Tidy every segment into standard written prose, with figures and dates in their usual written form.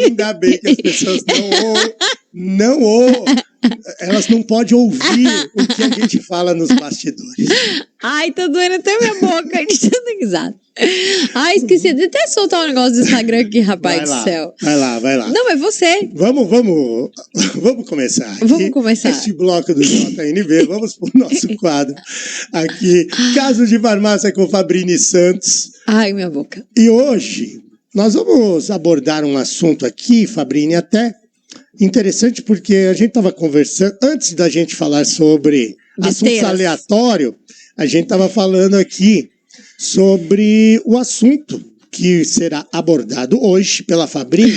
Ainda bem que as pessoas elas não podem ouvir o que a gente fala nos bastidores. Ai, tá doendo até minha boca de tanta risada. Ai, esqueci de até soltar um negócio do Instagram aqui, rapaz do céu. Vai lá. Não, é você. Vamos começar aqui. Vamos começar. Este bloco do JNB, vamos pro nosso quadro aqui. Caso de farmácia com Fabrini Santos. Ai, minha boca. E hoje nós vamos abordar um assunto aqui, Fabrini, até interessante, porque a gente estava conversando, antes da gente falar sobre assuntos aleatórios, a gente estava falando aqui sobre o assunto que será abordado hoje pela Fabrini.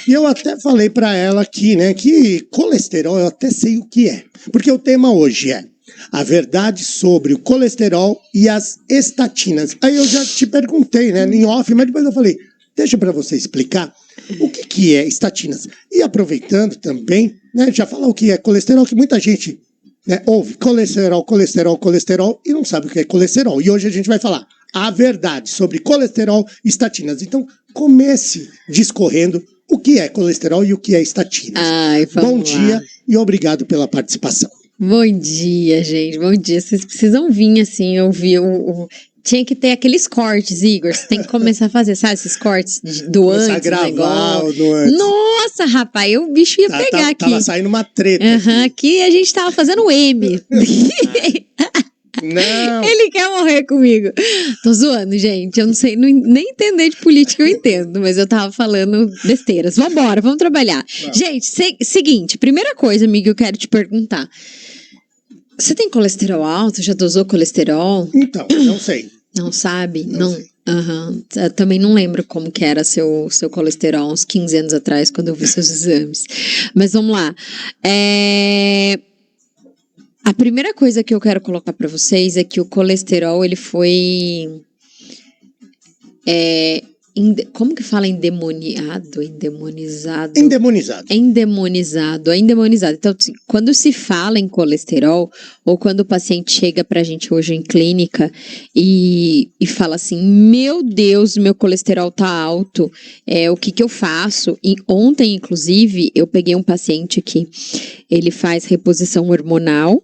E eu até falei para ela aqui, né, que colesterol eu até sei o que é. Porque o tema hoje é a verdade sobre o colesterol e as estatinas. Aí eu já te perguntei, né, em off, mas depois eu falei, deixa para você explicar o que é estatinas. E aproveitando também, né, já falar o que é colesterol, que muita gente, né, ouve colesterol e não sabe o que é colesterol. E hoje a gente vai falar a verdade sobre colesterol e estatinas. Então, comece discorrendo o que é colesterol e o que é estatinas. Ai, Bom dia e obrigado pela participação. Bom dia, gente. Bom dia. Vocês precisam vir, assim, ouvir Tinha que ter aqueles cortes, Igor. Você tem que começar a fazer, sabe? Esses cortes do antes. Começar a gravar do antes. Nossa, rapaz, o bicho ia pegar aqui. Tava saindo uma treta. Aqui a gente tava fazendo M. Não. Ele quer morrer comigo. Tô zoando, gente. Eu não sei, nem entender de política eu entendo, mas eu tava falando besteiras. Vambora, vamos trabalhar. Gente, seguinte, primeira coisa, amiga, eu quero te perguntar. Você tem colesterol alto? Já dosou colesterol? Então, não sei. Não sabe? Não sei. Eu também não lembro como que era seu colesterol uns 15 anos atrás, quando eu vi seus exames. Mas vamos lá. A primeira coisa que eu quero colocar para vocês é que o colesterol, ele foi... como que fala endemonizado? Endemonizado. Então, assim, quando se fala em colesterol, ou quando o paciente chega pra gente hoje em clínica e fala assim, meu Deus, meu colesterol tá alto, o que eu faço? E ontem, inclusive, eu peguei um paciente que ele faz reposição hormonal,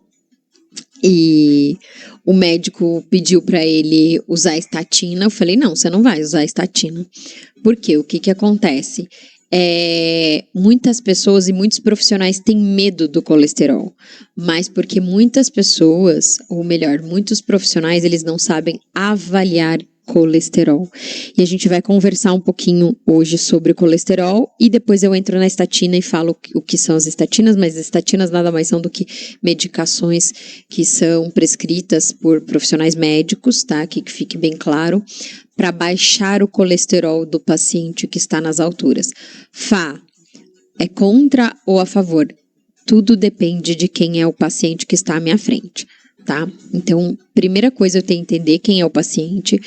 e o médico pediu para ele usar estatina. Eu falei, não, você não vai usar estatina. Por quê? O que acontece? Muitas pessoas e muitos profissionais têm medo do colesterol, mas porque muitas pessoas, ou melhor, muitos profissionais, eles não sabem avaliar colesterol. E a gente vai conversar um pouquinho hoje sobre o colesterol e depois eu entro na estatina e falo o que são as estatinas, mas as estatinas nada mais são do que medicações que são prescritas por profissionais médicos, tá? Que fique bem claro, para baixar o colesterol do paciente que está nas alturas. É contra ou a favor? Tudo depende de quem é o paciente que está à minha frente. Tá? Então, primeira coisa eu tenho que entender quem é o paciente,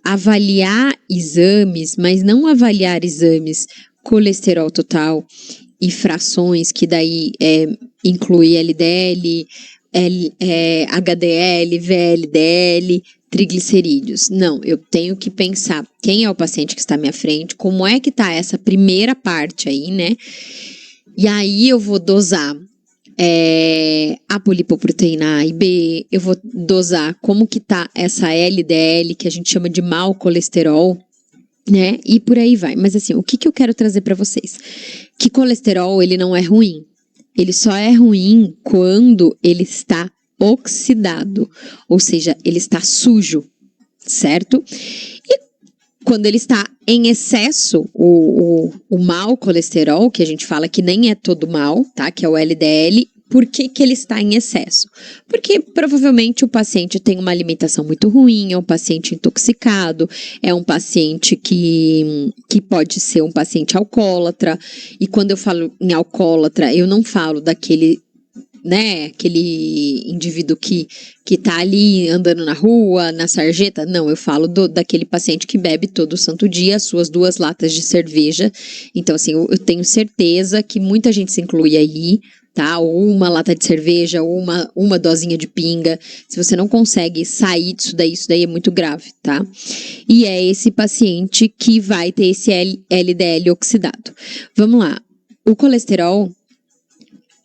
avaliar exames, mas não avaliar exames colesterol total e frações, que daí inclui LDL, HDL, VLDL, triglicerídeos. Não, eu tenho que pensar quem é o paciente que está à minha frente, como é que tá essa primeira parte aí, né? E aí eu vou dosar a polipoproteína A e B, eu vou dosar como que tá essa LDL, que a gente chama de mau colesterol, né? E por aí vai. Mas assim, o que eu quero trazer para vocês? Que colesterol, ele não é ruim. Ele só é ruim quando ele está oxidado, ou seja, ele está sujo, certo? E quando ele está em excesso, o mau colesterol, que a gente fala que nem é todo mal, tá? Que é o LDL, por que ele está em excesso? Porque provavelmente o paciente tem uma alimentação muito ruim, é um paciente intoxicado, é um paciente que pode ser um paciente alcoólatra. E quando eu falo em alcoólatra, eu não falo daquele, né, aquele indivíduo que tá ali andando na rua, na sarjeta. Não, eu falo daquele paciente que bebe todo santo dia as suas 2 latas de cerveja. Então, assim, eu tenho certeza que muita gente se inclui aí, tá? Ou uma lata de cerveja, ou uma dosinha de pinga. Se você não consegue sair disso daí, isso daí é muito grave, tá? E é esse paciente que vai ter esse LDL oxidado. Vamos lá. O colesterol,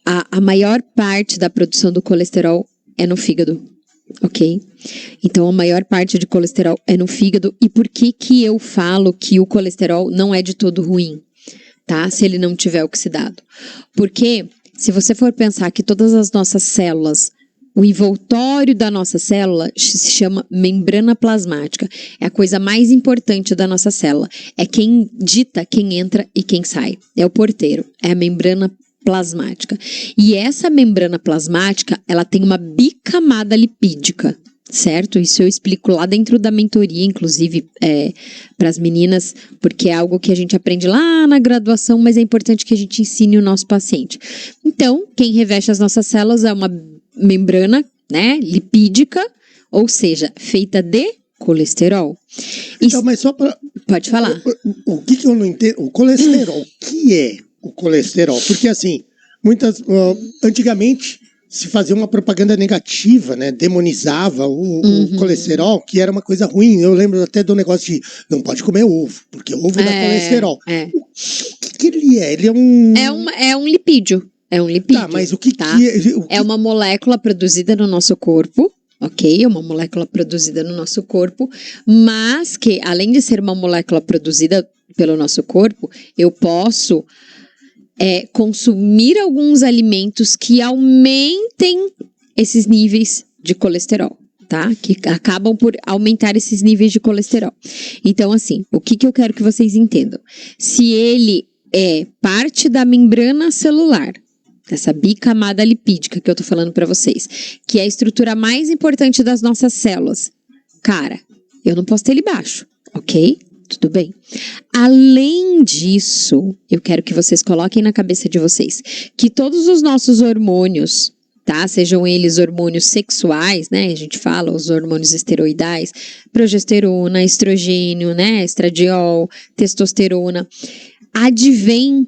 a maior parte da produção do colesterol é no fígado, ok? Então, a maior parte de colesterol é no fígado. E por que que eu falo que o colesterol não é de todo ruim, tá? Se ele não tiver oxidado. Porque se você for pensar que todas as nossas células, o envoltório da nossa célula se chama membrana plasmática. É a coisa mais importante da nossa célula. É quem dita quem entra e quem sai. É o porteiro. É a membrana plasmática. E essa membrana plasmática, ela tem uma bicamada lipídica, certo? Isso eu explico lá dentro da mentoria, inclusive, para as meninas, porque é algo que a gente aprende lá na graduação, mas é importante que a gente ensine o nosso paciente. Então, quem reveste as nossas células é uma membrana, né, lipídica, ou seja, feita de colesterol. Então, mas só para... Pode falar. O que eu não entendo? O colesterol, o que é o colesterol? Porque, assim, antigamente se fazia uma propaganda negativa, né? Demonizava o colesterol, que era uma coisa ruim. Eu lembro até do negócio de não pode comer ovo, porque ovo dá colesterol. O que ele é? Ele é um... É um lipídio. É um lipídio. Tá, mas o que é? É uma molécula produzida no nosso corpo, ok? É uma molécula produzida no nosso corpo, mas que, além de ser uma molécula produzida pelo nosso corpo, eu posso consumir alguns alimentos que aumentem esses níveis de colesterol, tá? Que acabam por aumentar esses níveis de colesterol. Então, assim, o que eu quero que vocês entendam? Se ele é parte da membrana celular, essa bicamada lipídica que eu tô falando pra vocês, que é a estrutura mais importante das nossas células, cara, eu não posso ter ele baixo, ok? Tudo bem. Além disso, eu quero que vocês coloquem na cabeça de vocês que todos os nossos hormônios, tá? Sejam eles hormônios sexuais, né? A gente fala os hormônios esteroidais, progesterona, estrogênio, né? Estradiol, testosterona, advém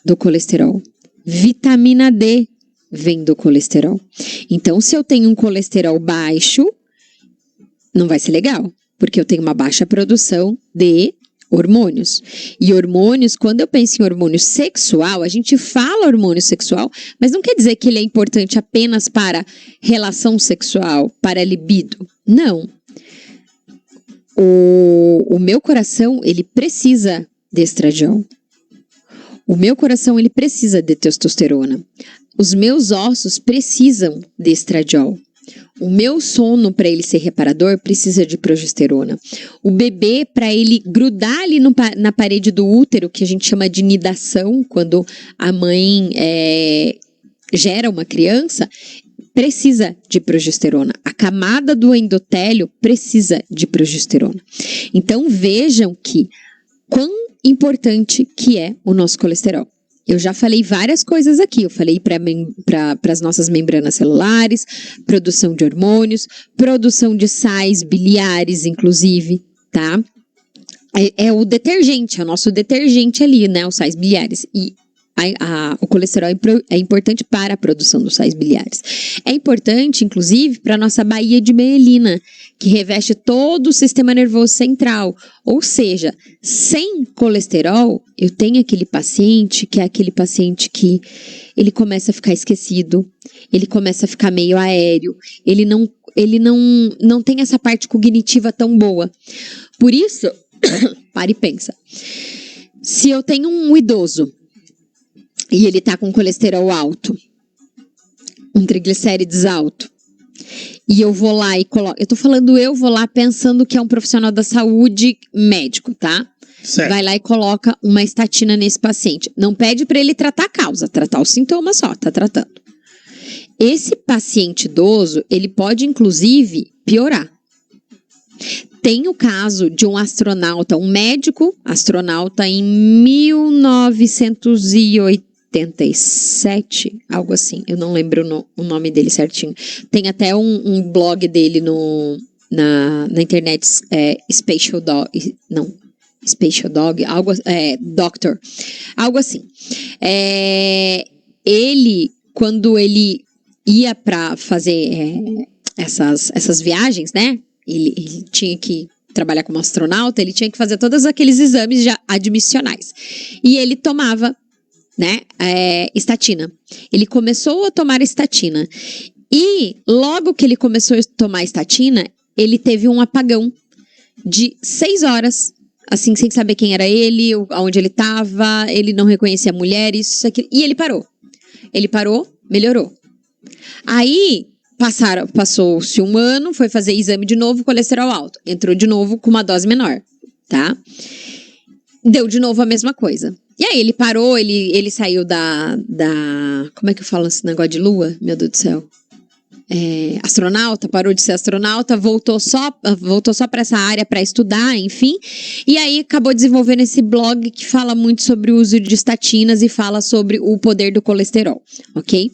do colesterol. Vitamina D vem do colesterol. Então, se eu tenho um colesterol baixo, não vai ser legal, porque eu tenho uma baixa produção de hormônios. E hormônios, quando eu penso em hormônio sexual, a gente fala hormônio sexual, mas não quer dizer que ele é importante apenas para relação sexual, para libido. Não. O meu coração, ele precisa de estradiol. O meu coração, ele precisa de testosterona. Os meus ossos precisam de estradiol. O meu sono, para ele ser reparador, precisa de progesterona. O bebê, para ele grudar ali na parede do útero, que a gente chama de nidação, quando a mãe gera uma criança, precisa de progesterona. A camada do endotélio precisa de progesterona. Então, vejam que quão importante que é o nosso colesterol. Eu já falei várias coisas aqui. Eu falei para as nossas membranas celulares, produção de hormônios, produção de sais biliares, inclusive, tá? É o detergente, é o nosso detergente ali, né? Os sais biliares. E o colesterol é importante para a produção dos sais biliares. É importante, inclusive, para a nossa baía de mielina, que reveste todo o sistema nervoso central. Ou seja, sem colesterol, eu tenho aquele paciente que é aquele paciente que ele começa a ficar esquecido, ele começa a ficar meio aéreo, ele não tem essa parte cognitiva tão boa. Por isso, para e pensa. Se eu tenho um idoso e ele tá com colesterol alto, um triglicérides alto, e eu vou lá e coloco... eu vou lá pensando que é um profissional da saúde médico, tá? Certo. Vai lá e coloca uma estatina nesse paciente. Não pede para ele tratar a causa, tratar os sintomas só, tá tratando. Esse paciente idoso, ele pode inclusive piorar. Tem o caso de um astronauta, um médico astronauta em 1987, algo assim, eu não lembro o nome dele certinho. Tem até um blog dele na internet, Spatial Dog, Doctor, algo assim. Ele quando ele ia para fazer essas viagens, né? Ele tinha que trabalhar como astronauta, ele tinha que fazer todos aqueles exames já admissionais. E ele tomava, né, estatina. Ele começou a tomar estatina. E logo que ele começou a tomar estatina, ele teve um apagão de 6 horas, assim, sem saber quem era ele, aonde ele estava, ele não reconhecia mulheres, isso aqui, e ele parou. Ele parou, melhorou. Aí, passou-se um ano, foi fazer exame de novo, colesterol alto. Entrou de novo com uma dose menor, tá? Deu de novo a mesma coisa. E aí, ele parou, ele saiu da... Como é que eu falo esse negócio de lua? Meu Deus do céu. Astronauta, parou de ser astronauta, voltou só para essa área para estudar, enfim. E aí acabou desenvolvendo esse blog que fala muito sobre o uso de estatinas e fala sobre o poder do colesterol, ok?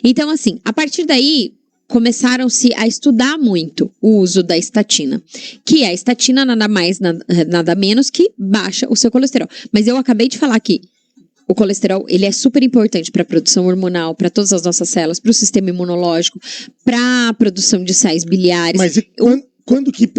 Então, assim, a partir daí começaram-se a estudar muito o uso da estatina, que a estatina nada menos que baixa o seu colesterol. Mas eu acabei de falar que o colesterol, ele é super importante para a produção hormonal, para todas as nossas células, para o sistema imunológico, para a produção de sais biliares. Mas quando que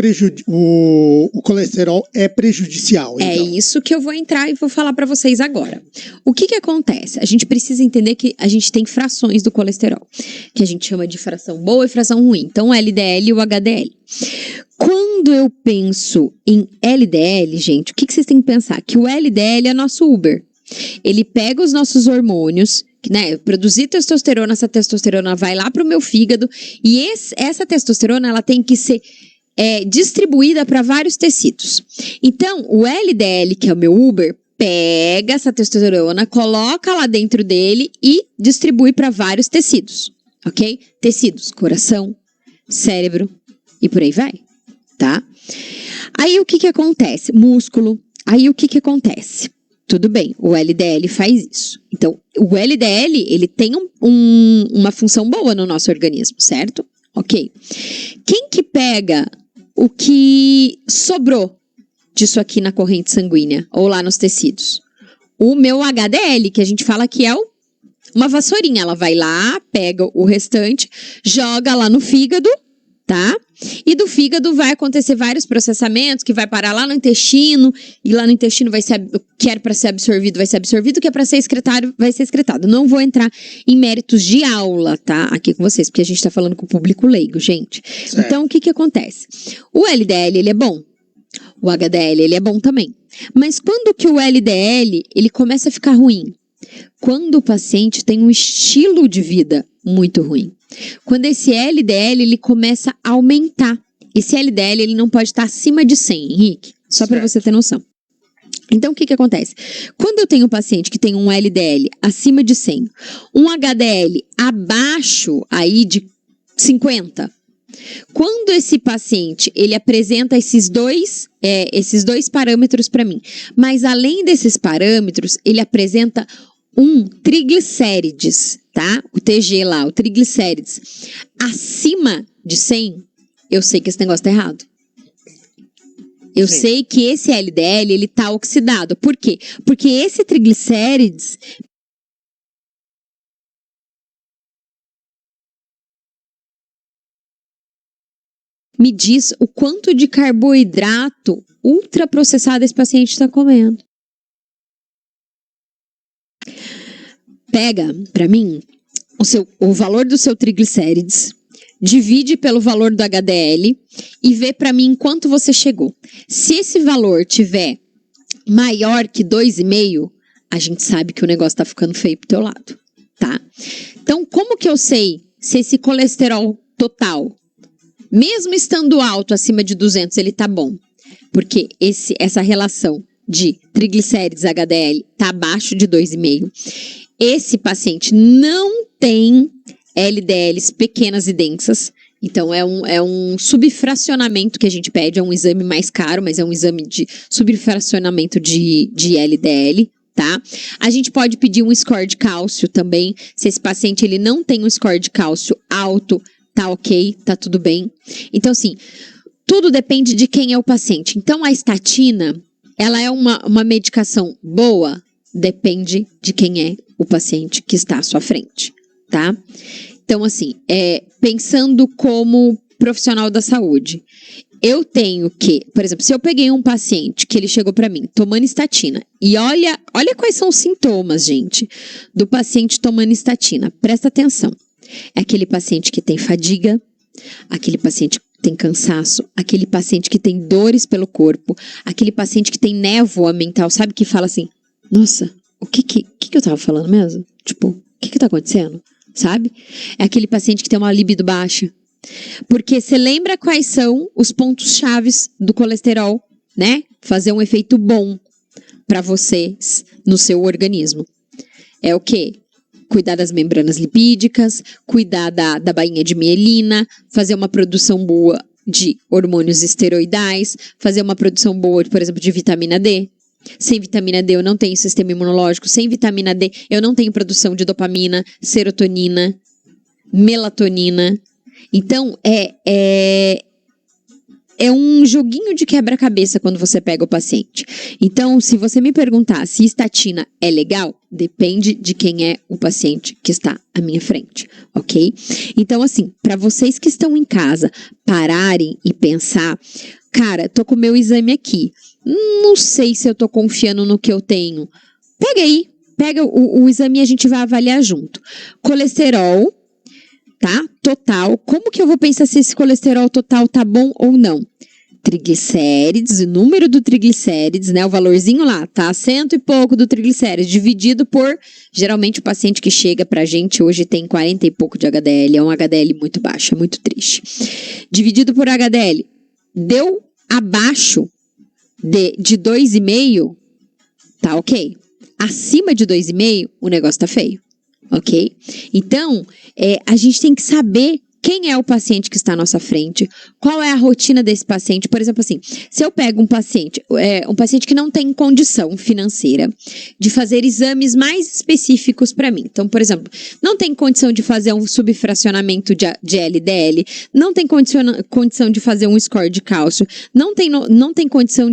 o colesterol é prejudicial? Então? É isso que eu vou entrar e vou falar para vocês agora. O que acontece? A gente precisa entender que a gente tem frações do colesterol, que a gente chama de fração boa e fração ruim. Então, o LDL e o HDL. Quando eu penso em LDL, gente, o que vocês têm que pensar? Que o LDL é nosso Uber. Ele pega os nossos hormônios, né, produzir testosterona, essa testosterona vai lá para o meu fígado e essa testosterona ela tem que ser distribuída para vários tecidos. Então, o LDL, que é o meu Uber, pega essa testosterona, coloca lá dentro dele e distribui para vários tecidos, ok? Tecidos, coração, cérebro e por aí vai, tá? Aí o que acontece? Músculo. Aí o que acontece? Tudo bem, o LDL faz isso. Então, o LDL, ele tem uma função boa no nosso organismo, certo? Ok. Quem que pega o que sobrou disso aqui na corrente sanguínea ou lá nos tecidos? O meu HDL, que a gente fala que é uma vassourinha. Ela vai lá, pega o restante, joga lá no fígado, tá? E do fígado vai acontecer vários processamentos que vai parar lá no intestino, e lá no intestino vai ser, o que era para ser absorvido vai ser absorvido, o que é para ser excretado vai ser excretado. Não vou entrar em méritos de aula, tá? Aqui com vocês, porque a gente tá falando com o público leigo, gente. Certo. Então, o que acontece? O LDL, ele é bom. O HDL, ele é bom também. Mas quando que o LDL, ele começa a ficar ruim? Quando o paciente tem um estilo de vida muito ruim. Quando esse LDL, ele começa a aumentar. Esse LDL, ele não pode estar acima de 100, Henrique. Só para você ter noção. Então, o que acontece? Quando eu tenho um paciente que tem um LDL acima de 100, um HDL abaixo aí de 50, quando esse paciente, ele apresenta esses dois parâmetros para mim, mas além desses parâmetros, ele apresenta um triglicérides, tá? O TG lá, o triglicérides, acima de 100, eu sei que esse negócio tá errado. Eu sei que esse LDL, ele tá oxidado. Por quê? Porque esse triglicérides me diz o quanto de carboidrato ultraprocessado esse paciente está comendo. Pega, para mim, o valor do seu triglicérides, divide pelo valor do HDL e vê para mim quanto você chegou. Se esse valor tiver maior que 2,5, a gente sabe que o negócio tá ficando feio pro teu lado, tá? Então, como que eu sei se esse colesterol total, mesmo estando alto, acima de 200, ele tá bom? Porque essa relação de triglicérides HDL tá abaixo de 2,5. Esse paciente não tem LDLs pequenas e densas, então é um subfracionamento que a gente pede, é um exame mais caro, mas é um exame de subfracionamento de LDL, tá? A gente pode pedir um score de cálcio também, se esse paciente ele não tem um score de cálcio alto, tá ok, tá tudo bem. Então, assim, tudo depende de quem é o paciente. Então, a estatina, ela é uma medicação boa, depende de quem é o paciente que está à sua frente, tá? Então, assim, pensando como profissional da saúde, eu tenho que, por exemplo, se eu peguei um paciente que ele chegou pra mim tomando estatina, e olha quais são os sintomas, gente, do paciente tomando estatina. Presta atenção. É aquele paciente que tem fadiga, aquele paciente que tem cansaço, aquele paciente que tem dores pelo corpo, aquele paciente que tem névoa mental, sabe, que fala assim, nossa, o que eu tava falando mesmo? Tipo, o que tá acontecendo? Sabe? É aquele paciente que tem uma libido baixa. Porque você lembra quais são os pontos chaves do colesterol, né? Fazer um efeito bom para vocês no seu organismo. É o quê? Cuidar das membranas lipídicas, cuidar da bainha de mielina, fazer uma produção boa de hormônios esteroidais, fazer uma produção boa, por exemplo, de vitamina D. Sem vitamina D eu não tenho sistema imunológico, sem vitamina D eu não tenho produção de dopamina, serotonina, melatonina. Então, é um joguinho de quebra-cabeça quando você pega o paciente. Então, se você me perguntar se estatina é legal, depende de quem é o paciente que está à minha frente, ok? Então, assim, para vocês que estão em casa, pararem e pensar, cara, tô com o meu exame aqui, não sei se eu tô confiando no que eu tenho. Pega aí, pega o exame e a gente vai avaliar junto. Colesterol, tá? Total. Como que eu vou pensar se esse colesterol total tá bom ou não? Triglicérides, o número do triglicérides, né? O valorzinho lá, tá? 100 e pouco do triglicérides, dividido por... Geralmente o paciente que chega pra gente hoje tem 40 e pouco de HDL, é um HDL muito baixo, é muito triste. Dividido por HDL, deu abaixo de 2,5, tá ok? Acima de 2,5, o negócio tá feio. Ok? Então, a gente tem que saber quem é o paciente que está à nossa frente, qual é a rotina desse paciente. Por exemplo, assim, se eu pego um paciente que não tem condição financeira de fazer exames mais específicos para mim. Então, por exemplo, não tem condição de fazer um subfracionamento de LDL, não tem condição de fazer um score de cálcio, não tem condição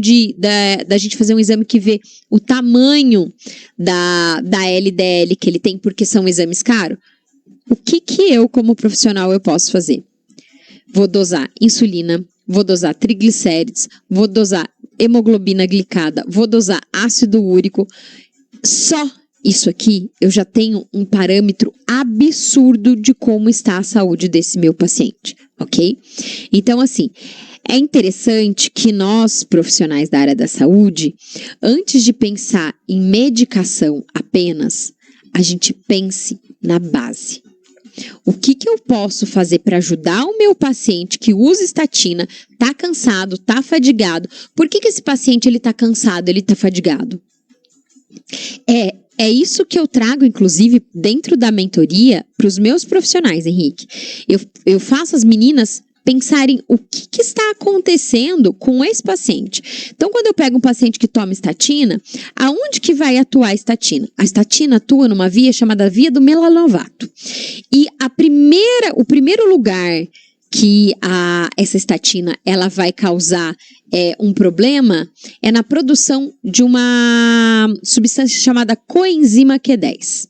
da gente fazer um exame que vê o tamanho da LDL que ele tem, porque são exames caros. O que eu, como profissional, eu posso fazer? Vou dosar insulina, vou dosar triglicérides, vou dosar hemoglobina glicada, vou dosar ácido úrico. Só isso aqui, eu já tenho um parâmetro absurdo de como está a saúde desse meu paciente, ok? Então, assim, é interessante que nós, profissionais da área da saúde, antes de pensar em medicação apenas, a gente pense na base. O que eu posso fazer para ajudar o meu paciente que usa estatina, tá cansado, tá fadigado? Por que esse paciente ele tá cansado, ele tá fadigado? É isso que eu trago, inclusive, dentro da mentoria para os meus profissionais, Henrique. Eu faço as meninas pensarem o que está acontecendo com esse paciente. Então, quando eu pego um paciente que toma estatina, aonde que vai atuar a estatina? A estatina atua numa via chamada via do melanovato. E o primeiro lugar que essa estatina ela vai causar um problema é na produção de uma substância chamada coenzima Q10.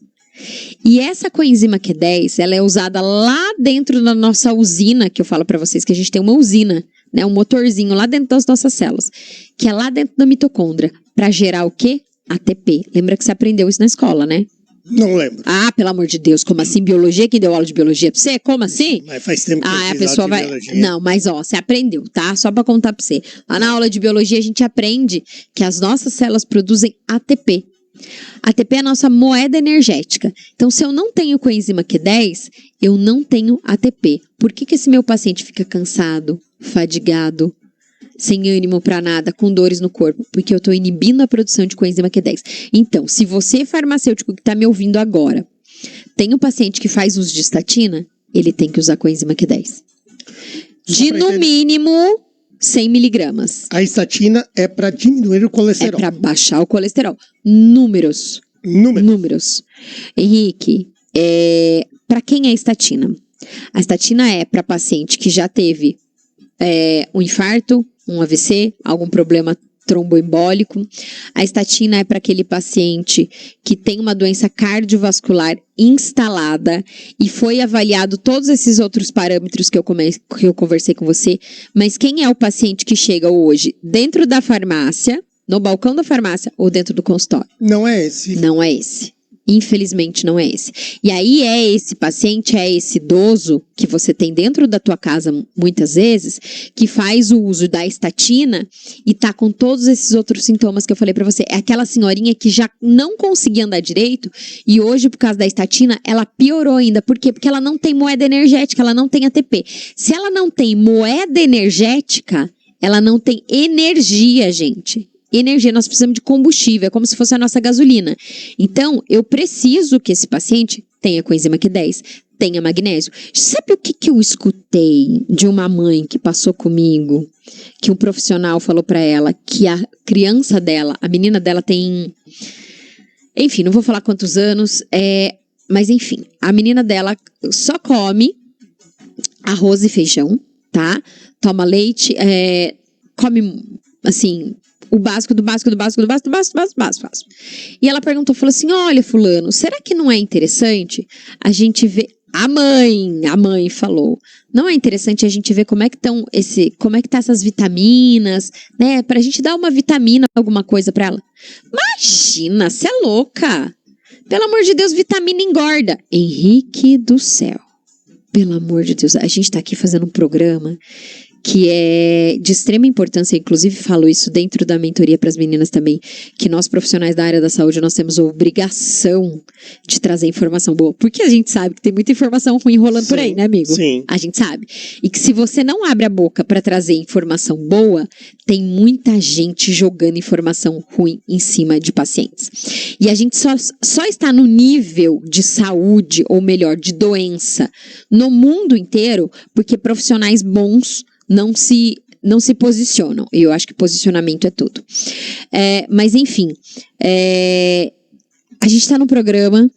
E essa coenzima Q10, ela é usada lá dentro da nossa usina, que eu falo para vocês que a gente tem uma usina, né, um motorzinho lá dentro das nossas células, que é lá dentro da mitocôndria, para gerar o quê? ATP. Lembra que você aprendeu isso na escola, né? Não lembro. Ah, pelo amor de Deus, como assim biologia? Quem deu aula de biologia pra você? Como assim? Mas faz tempo que eu a fiz pessoa aula de vai. biologia. Não, mas você aprendeu, tá? Só pra contar pra você. Lá na aula de biologia a gente aprende que as nossas células produzem ATP. ATP é a nossa moeda energética. Então, se eu não tenho coenzima Q10, eu não tenho ATP. Por que esse meu paciente fica cansado, fadigado, sem ânimo pra nada, com dores no corpo? Porque eu tô inibindo a produção de coenzima Q10. Então, se você, farmacêutico que tá me ouvindo agora, tem um paciente que faz uso de estatina, ele tem que usar coenzima Q10. No mínimo 100 miligramas. A estatina é para diminuir o colesterol. É para baixar o colesterol. Números. Henrique, para quem é a estatina? A estatina é para paciente que já teve um infarto, um AVC, algum problema tromboembólico. A estatina é para aquele paciente que tem uma doença cardiovascular instalada e foi avaliado todos esses outros parâmetros que eu conversei com você. Mas quem é o paciente que chega hoje dentro da farmácia, no balcão da farmácia ou dentro do consultório? Não é esse. Não é esse. Infelizmente não é esse. E aí é esse paciente, é esse idoso que você tem dentro da tua casa muitas vezes, que faz o uso da estatina e tá com todos esses outros sintomas que eu falei pra você. É aquela senhorinha que já não conseguia andar direito e hoje, por causa da estatina, ela piorou ainda. Por quê? Porque ela não tem moeda energética, ela não tem ATP. Se ela não tem moeda energética, ela não tem energia, gente. Energia, nós precisamos de combustível, é como se fosse a nossa gasolina. Então, eu preciso que esse paciente tenha coenzima Q10, tenha magnésio. Sabe o que eu escutei de uma mãe que passou comigo, que um profissional falou pra ela que a criança dela, a menina dela tem... Enfim, não vou falar quantos anos, mas enfim, a menina dela só come arroz e feijão, tá? Toma leite, come, assim... O básico do básico. E ela perguntou, falou assim, olha fulano, será que não é interessante a gente ver... A mãe falou, não é interessante a gente ver como é que tá essas vitaminas, né? Pra gente dar uma vitamina, alguma coisa pra ela. Imagina, você é louca. Pelo amor de Deus, vitamina engorda. Henrique do céu. Pelo amor de Deus, a gente tá aqui fazendo um programa que é de extrema importância, inclusive falo isso dentro da mentoria para as meninas também, que nós profissionais da área da saúde, nós temos a obrigação de trazer informação boa, porque a gente sabe que tem muita informação ruim rolando por aí, né, amigo? Sim. A gente sabe. E que se você não abre a boca para trazer informação boa, tem muita gente jogando informação ruim em cima de pacientes. E a gente só está no nível de saúde, ou melhor, de doença, no mundo inteiro, porque profissionais bons não se posicionam. E eu acho que posicionamento é tudo. Mas, enfim, a gente está num programa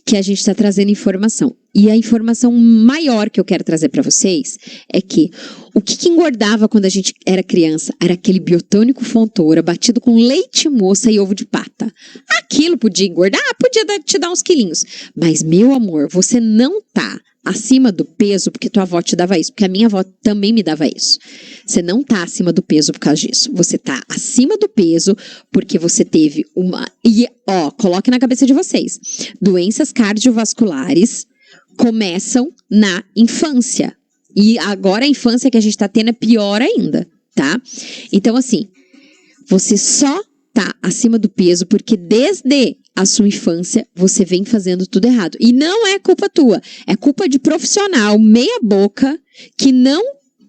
que a gente está trazendo informação. E a informação maior que eu quero trazer para vocês é que o que engordava quando a gente era criança era aquele biotônico Fontoura batido com leite moça e ovo de pata. Aquilo podia engordar? Podia te dar uns quilinhos. Mas, meu amor, você não tá acima do peso porque tua avó te dava isso, porque a minha avó também me dava isso. Você não tá acima do peso por causa disso. Você tá acima do peso porque você teve uma... E, coloque na cabeça de vocês. Doenças cardiovasculares começam na infância. E agora a infância que a gente tá tendo é pior ainda, tá? Então, assim, você só tá acima do peso porque desde a sua infância você vem fazendo tudo errado. E não é culpa tua, é culpa de profissional meia boca que não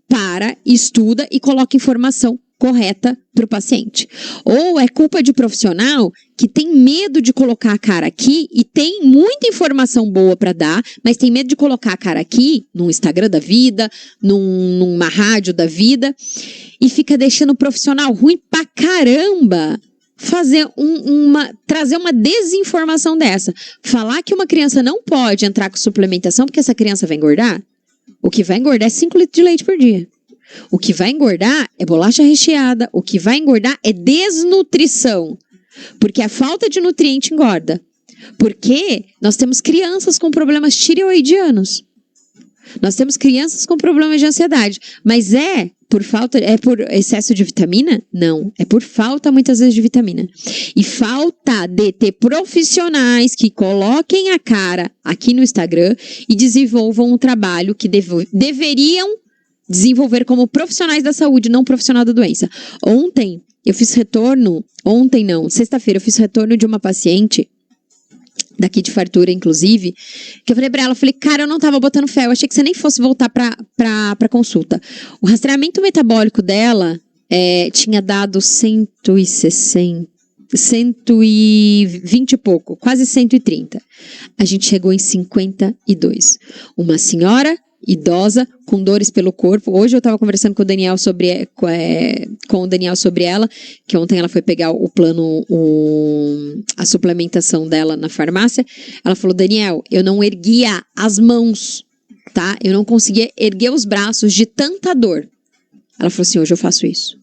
para, estuda e coloca informação correta para o paciente. Ou é culpa de profissional que tem medo de colocar a cara aqui e tem muita informação boa para dar, mas tem medo de colocar a cara aqui, num Instagram da vida, numa rádio da vida, e fica deixando o profissional ruim pra caramba fazer trazer uma desinformação dessa. Falar que uma criança não pode entrar com suplementação porque essa criança vai engordar, o que vai engordar é 5 litros de leite por dia. O que vai engordar é bolacha recheada. O que vai engordar é desnutrição. Porque a falta de nutriente engorda. Porque nós temos crianças com problemas tireoidianos. Nós temos crianças com problemas de ansiedade. Mas é por excesso de vitamina? Não. É por falta, muitas vezes, de vitamina. E falta de ter profissionais que coloquem a cara aqui no Instagram e desenvolvam um trabalho que deveriam desenvolver como profissionais da saúde, não profissional da doença. Sexta-feira eu fiz retorno de uma paciente, daqui de Fartura, inclusive, que eu falei pra ela, cara, eu não tava botando fé, eu achei que você nem fosse voltar pra consulta. O rastreamento metabólico dela tinha dado 160, 120 e pouco, quase 130. A gente chegou em 52. Uma senhora idosa, com dores pelo corpo. Hoje eu estava conversando com o Daniel sobre ela, que ontem ela foi pegar o plano, a suplementação dela na farmácia. Ela falou, Daniel, eu não erguia as mãos, tá? Eu não conseguia erguer os braços de tanta dor. Ela falou assim, hoje eu faço isso.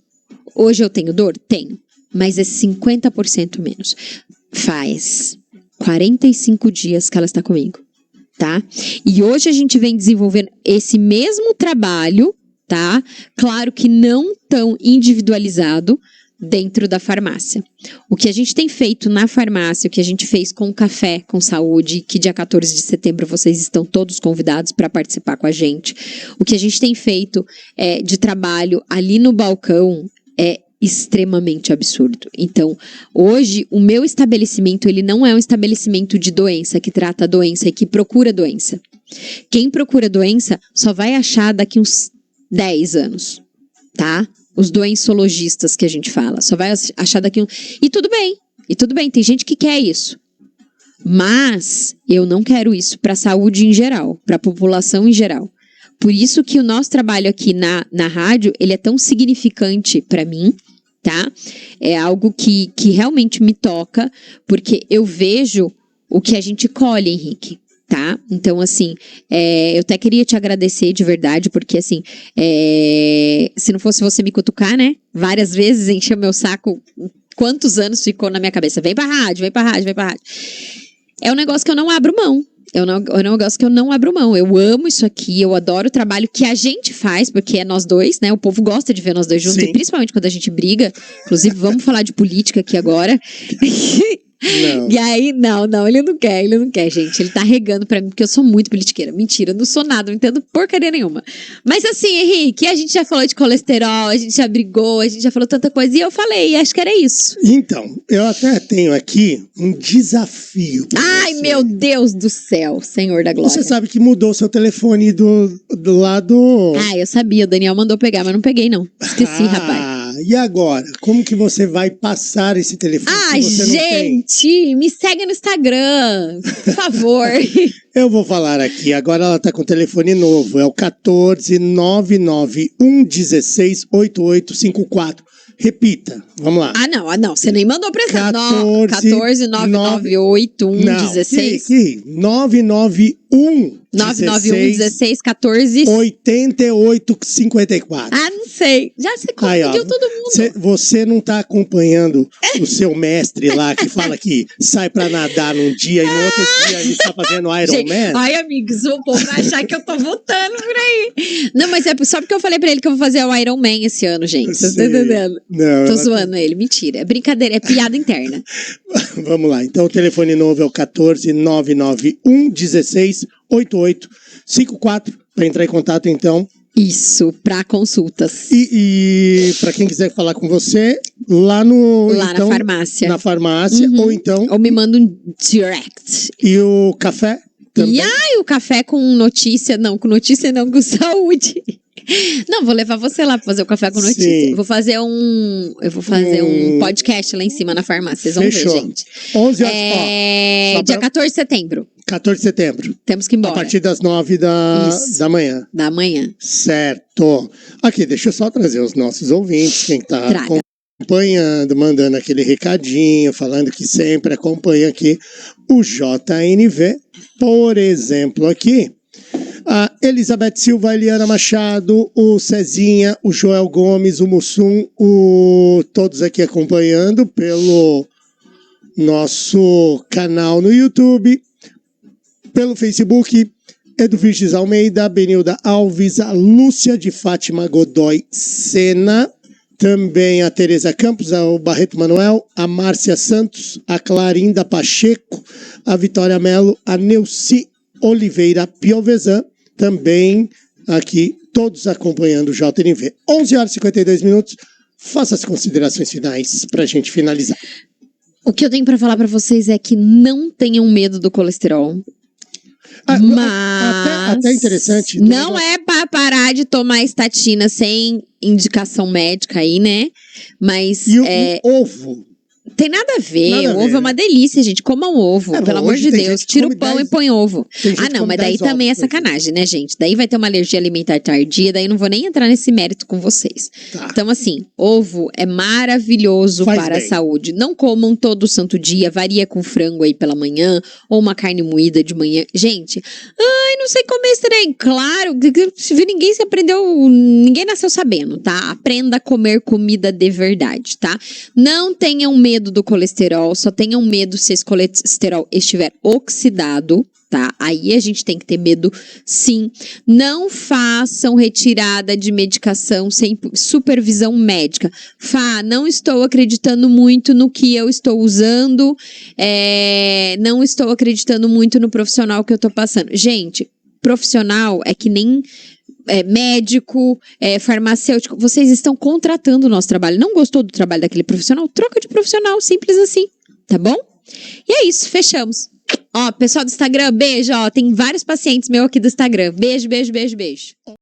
Hoje eu tenho dor? Tenho. Mas é 50% menos. Faz 45 dias que ela está comigo, tá? E hoje a gente vem desenvolvendo esse mesmo trabalho, tá? Claro que não tão individualizado dentro da farmácia. O que a gente tem feito na farmácia, o que a gente fez com o Café com Saúde, que dia 14 de setembro vocês estão todos convidados para participar com a gente. O que a gente tem feito de trabalho ali no balcão é extremamente absurdo. Então, hoje, o meu estabelecimento, ele não é um estabelecimento de doença, que trata a doença e que procura doença. Quem procura doença só vai achar daqui uns 10 anos, tá? Os doensologistas que a gente fala, só vai achar daqui E tudo bem, tem gente que quer isso. Mas eu não quero isso para a saúde em geral, para a população em geral. Por isso que o nosso trabalho aqui na rádio, ele é tão significante para mim, tá? É algo que realmente me toca, porque eu vejo o que a gente colhe, Henrique. Tá? Então, assim, eu até queria te agradecer de verdade, porque, assim, se não fosse você me cutucar, né? Várias vezes encheu meu saco, quantos anos ficou na minha cabeça? Vem pra rádio, vem pra rádio, vem pra rádio. É um negócio que eu não abro mão. É um negócio que eu não abro mão. Eu amo isso aqui, eu adoro o trabalho que a gente faz, porque é nós dois, né? O povo gosta de ver nós dois juntos, e principalmente quando a gente briga. Inclusive, vamos falar de política aqui agora. Não. E aí, não, ele não quer, gente. Ele tá regando pra mim, porque eu sou muito politiqueira. Mentira, não sou nada, não entendo porcaria nenhuma. Mas assim, Henrique, a gente já falou de colesterol, a gente já brigou, a gente já falou tanta coisa, e eu falei, acho que era isso. Então, eu até tenho aqui um desafio pra Ai, você. meu Deus do céu, Senhor da Glória. Você sabe que mudou seu telefone do lado... Ah, eu sabia, o Daniel mandou pegar, mas não peguei não. Esqueci, rapaz. E agora? Como que você vai passar esse telefone se você não tem? Gente, me segue no Instagram, por favor. Eu vou falar aqui, agora ela tá com telefone novo, é o 14991168854. Repita, vamos lá. Ah, não, você nem mandou pra essa. 1499816. 99116 8854. Ah, não sei. Já se confundiu todo mundo. Você não tá acompanhando o seu mestre lá que fala que sai pra nadar num dia e no outro dia ele está fazendo Iron Man? Ai, amigos, o povo vai achar que eu tô voltando por aí. Não, mas é só porque eu falei pra ele que eu vou fazer o Iron Man esse ano, gente. Você tá entendendo? Não, tô zoando ele, mentira. É brincadeira, é piada interna. Vamos lá, então o telefone novo é o 14991168854 para entrar em contato, então. Isso, para consultas. E para quem quiser falar com você, lá na farmácia. Na farmácia, ou então... Ou me manda um direct. E o café também? E o café com notícia, não, com saúde. Não, vou levar você lá pra fazer o café com notícia. Sim. Eu vou fazer um podcast lá em cima na farmácia. Vocês vão ver, gente. 11 horas. Dia 14 de setembro. 14 de setembro. Temos que ir embora. A partir das 9 da manhã. Da manhã. Certo. Aqui, deixa eu só trazer os nossos ouvintes, quem tá acompanhando, mandando aquele recadinho, falando que sempre acompanha aqui o JNV. Por exemplo, aqui, a Elizabeth Silva, a Eliana Machado, o Cezinha, o Joel Gomes, o Mussum, todos aqui acompanhando pelo nosso canal no YouTube, pelo Facebook, Eduviges Almeida, Benilda Alves, a Lúcia de Fátima Godoy Sena, também a Tereza Campos, o Barreto Manuel, a Márcia Santos, a Clarinda Pacheco, a Vitória Melo, a Neuci Oliveira Piovesan, também aqui, todos acompanhando o JNV. 11 horas e 52 minutos, faça as considerações finais para a gente finalizar. O que eu tenho para falar para vocês é que não tenham medo do colesterol. Mas até interessante. Não é para parar de tomar estatina sem indicação médica aí, né? Mas e o ovo Tem nada a ver. O ovo é uma delícia, gente. Comam ovo, pelo amor de Deus. Tira o pão e põe ovo. Não, mas daí também é sacanagem, né, gente? Daí vai ter uma alergia alimentar tardia, daí não vou nem entrar nesse mérito com vocês. Tá. Então, assim, ovo é maravilhoso para a saúde. Não comam todo santo dia, varia com frango aí pela manhã, ou uma carne moída de manhã. Gente, não sei comer esse trem. Claro, ninguém nasceu sabendo, tá? Aprenda a comer comida de verdade, tá? Não tenham medo do colesterol, só tenham medo se esse colesterol estiver oxidado, tá? Aí a gente tem que ter medo, sim. Não façam retirada de medicação sem supervisão médica. Não estou acreditando muito no que eu estou usando, não estou acreditando muito no profissional que eu tô passando. Gente, profissional é que nem... médico, farmacêutico, vocês estão contratando o nosso trabalho. Não gostou do trabalho daquele profissional? Troca de profissional, simples assim, tá bom? E é isso, fechamos. Pessoal do Instagram, beijo, tem vários pacientes meus aqui do Instagram. Beijo, beijo, beijo, beijo.